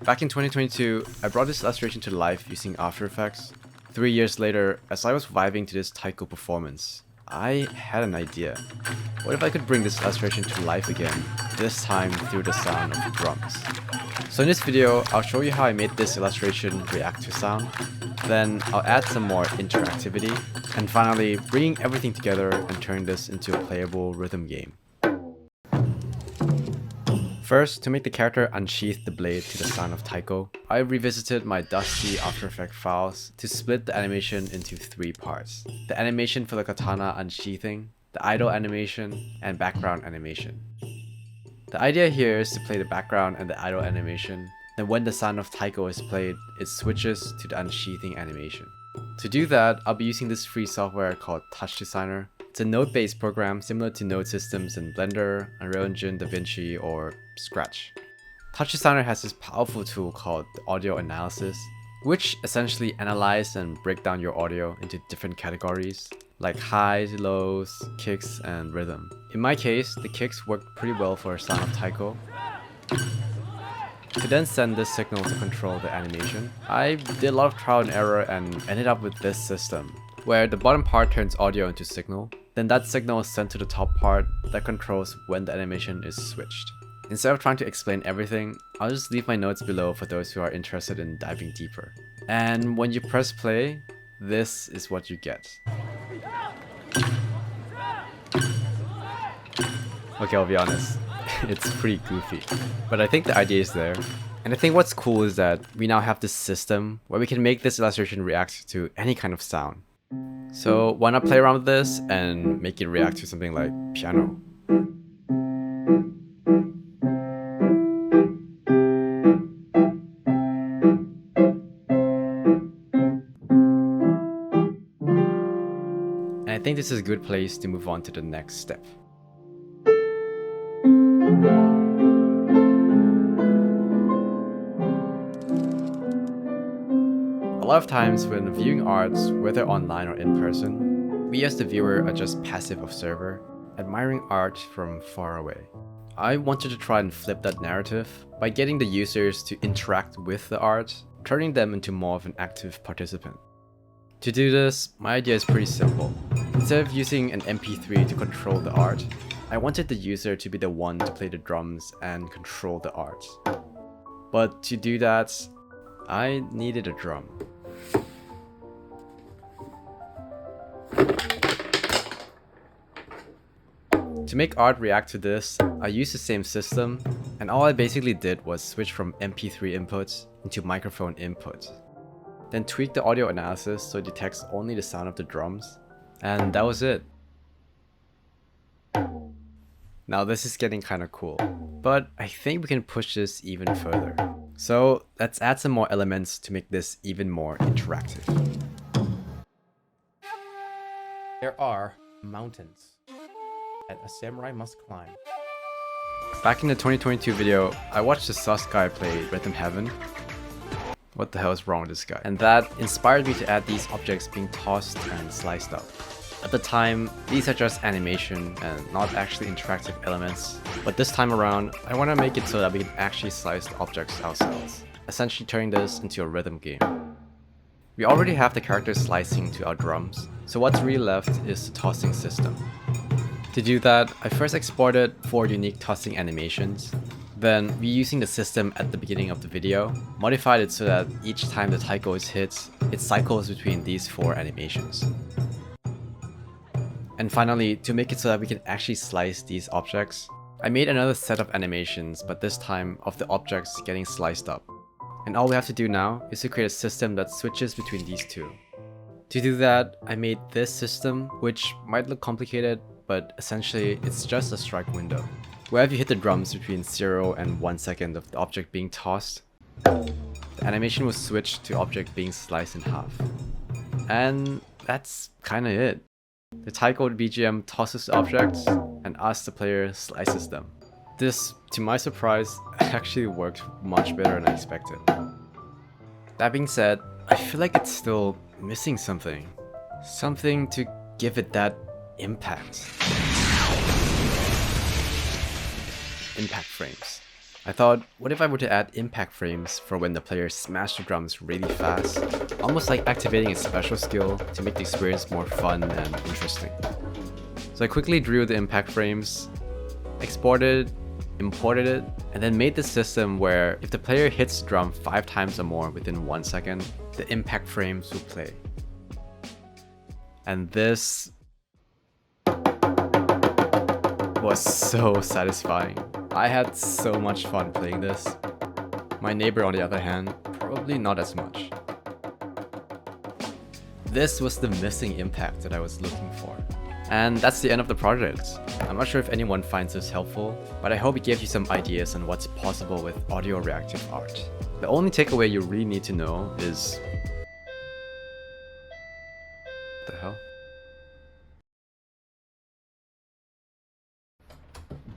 Back in 2022, I brought this illustration to life using After Effects. 3 years later, as I was vibing to this taiko performance, I had an idea. What if I could bring this illustration to life again, this time through the sound of drums? So in this video, I'll show you how I made this illustration react to sound. Then I'll add some more interactivity, and finally bringing everything together and turn this into a playable rhythm game. First, to make the character unsheath the blade to the sound of taiko, I revisited my dusty After Effects files to split the animation into 3 parts. The animation for the katana unsheathing, the idle animation, and background animation. The idea here is to play the background and the idle animation, then when the sound of taiko is played, it switches to the unsheathing animation. To do that, I'll be using this free software called TouchDesigner. It's a node-based program similar to node systems in Blender, Unreal Engine, DaVinci, or Scratch. TouchDesigner has this powerful tool called the audio analysis, which essentially analyzes and breaks down your audio into different categories, like highs, lows, kicks, and rhythm. In my case, the kicks worked pretty well for a sound of taiko. To then send this signal to control the animation, I did a lot of trial and error and ended up with this system, where the bottom part turns audio into signal, then that signal is sent to the top part that controls when the animation is switched. Instead of trying to explain everything, I'll just leave my notes below for those who are interested in diving deeper. And when you press play, this is what you get. Okay, I'll be honest, it's pretty goofy, but I think the idea is there. And I think what's cool is that we now have this system where we can make this illustration react to any kind of sound. So why not play around with this and make it react to something like piano? And I think this is a good place to move on to the next step. A lot of times when viewing arts, whether online or in person, we as the viewer are just passive observer, admiring art from far away. I wanted to try and flip that narrative by getting the users to interact with the art, turning them into more of an active participant. To do this, my idea is pretty simple. Instead of using an MP3 to control the art, I wanted the user to be the one to play the drums and control the art. But to do that, I needed a drum. To make art react to this, I used the same system, and all I basically did was switch from MP3 inputs into microphone input. Then tweak the audio analysis so it detects only the sound of the drums, and that was it. Now this is getting kinda cool, but I think we can push this even further. So let's add some more elements to make this even more interactive. There are mountains that a samurai must climb. Back in the 2022 video, I watched the sus guy play Rhythm Heaven. What the hell is wrong with this guy? And that inspired me to add these objects being tossed and sliced up. At the time, these are just animation and not actually interactive elements, but this time around, I want to make it so that we can actually slice the objects ourselves, essentially turning this into a rhythm game. We already have the characters slicing to our drums, so what's really left is the tossing system. To do that, I first exported 4 unique tossing animations. Then, reusing the system at the beginning of the video, modified it so that each time the taiko is hit, it cycles between these 4 animations. And finally, to make it so that we can actually slice these objects, I made another set of animations, but this time of the objects getting sliced up. And all we have to do now is to create a system that switches between these 2. To do that, I made this system, which might look complicated, but essentially it's just a strike window. Wherever you hit the drums between 0 and 1 second of the object being tossed, the animation will switch to object being sliced in half. And that's kinda it. The taiko BGM tosses the objects, and us, the player, slices them. This, to my surprise, actually worked much better than I expected. That being said, I feel like it's still missing something. Something to give it that impact. Impact frames. I thought, what if I were to add impact frames for when the player smashed the drums really fast, almost like activating a special skill to make the experience more fun and interesting. So I quickly drew the impact frames, exported, imported it, and then made the system where if the player hits the drum 5 times or more within 1 second, the impact frames will play. And this was so satisfying. I had so much fun playing this. My neighbor, on the other hand, probably not as much. This was the missing impact that I was looking for. And that's the end of the project. I'm not sure if anyone finds this helpful, but I hope it gave you some ideas on what's possible with audio reactive art. The only takeaway you really need to know is... What the hell?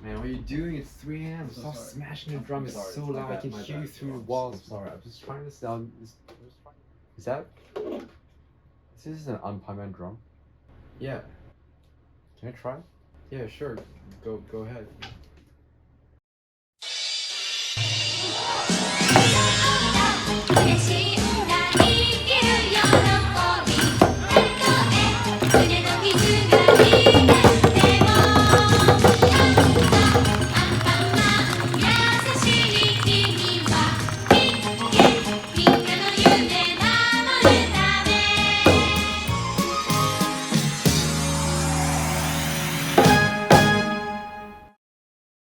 Man, what are you doing? It's 3 AM. Stop smashing the drum. It's so loud. I can hear you through the walls. Sorry, I'm just trying to sound... Is that... This is an unplayed drum? Yeah. Can I try? Yeah, sure. Go ahead. It's